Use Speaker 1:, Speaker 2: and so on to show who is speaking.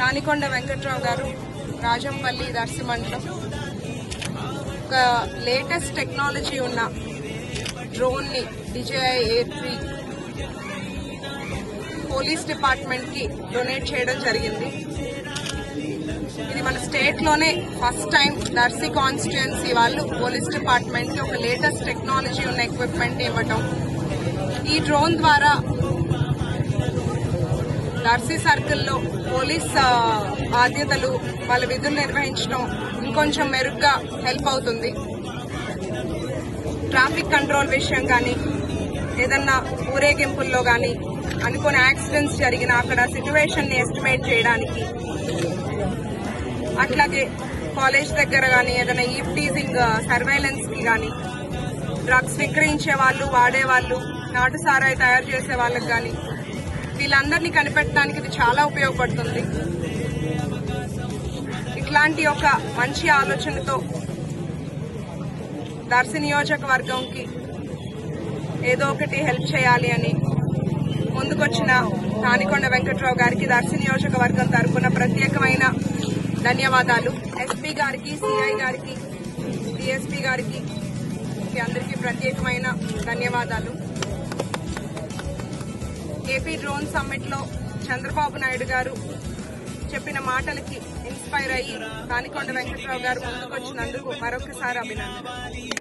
Speaker 1: తానికొండ వెంకట్రావు గారు రాజంపల్లి దర్శి మండలం ఒక లేటెస్ట్ టెక్నాలజీ ఉన్న డ్రోన్ ని DJI Air 3 పోలీస్ డిపార్ట్మెంట్ కి డొనేట్ చేయడం జరిగింది. ఇది మన స్టేట్ లోనే ఫస్ట్ టైం దర్శి కాన్స్టిట్యుయెన్సీ వాళ్ళు పోలీస్ డిపార్ట్మెంట్ కి ఒక లేటెస్ట్ టెక్నాలజీ ఉన్న ఎక్విప్మెంట్ ఇవ్వటం. ఈ డ్రోన్ ద్వారా దర్శి సర్కిల్లో పోలీస్ బాధ్యతలు వాళ్ళ విధులు నిర్వహించడం ఇంకొంచెం మెరుగ్గా హెల్ప్ అవుతుంది. ట్రాఫిక్ కంట్రోల్ విషయం కానీ, ఏదన్నా ఊరేగింపుల్లో కానీ అనుకోని యాక్సిడెంట్స్ జరిగిన అక్కడ సిచ్యువేషన్ ని ఎస్టిమేట్ చేయడానికి, అట్లాగే కాలేజ్ దగ్గర కానీ ఏదైనా ఈవ్ టీజింగ్ సర్వేలెన్స్ కి కానీ, డ్రగ్స్ విక్రయించే వాళ్ళు, వాడేవాళ్ళు, నాటు సారాయి తయారు చేసే వాళ్ళకి కానీ వీళ్ళందరినీ కనిపెట్టడానికి ఇది చాలా ఉపయోగపడుతుంది. ఇట్లాంటి ఒక మంచి ఆలోచనతో దర్శి నియోజకవర్గంకి ఏదో ఒకటి హెల్ప్ చేయాలి అని ముందుకొచ్చిన తానికొండ వెంకట్రావు గారికి దర్శి నియోజకవర్గం తరఫున ప్రత్యేకమైన ధన్యవాదాలు. ఎస్పీ గారికి, సిఐ గారికి, డిఎస్పీ గారికి అందరికీ ప్రత్యేకమైన ధన్యవాదాలు. ఏపీ డ్రోన్ సమ్మిట్ లో చంద్రబాబు నాయుడు గారు చెప్పిన మాటలకి ఇన్స్పైర్ అయ్యి తానికొండ వెంకట్రావు గారు ముందుకొచ్చినందుకు మరొకసారి అభినందనలు.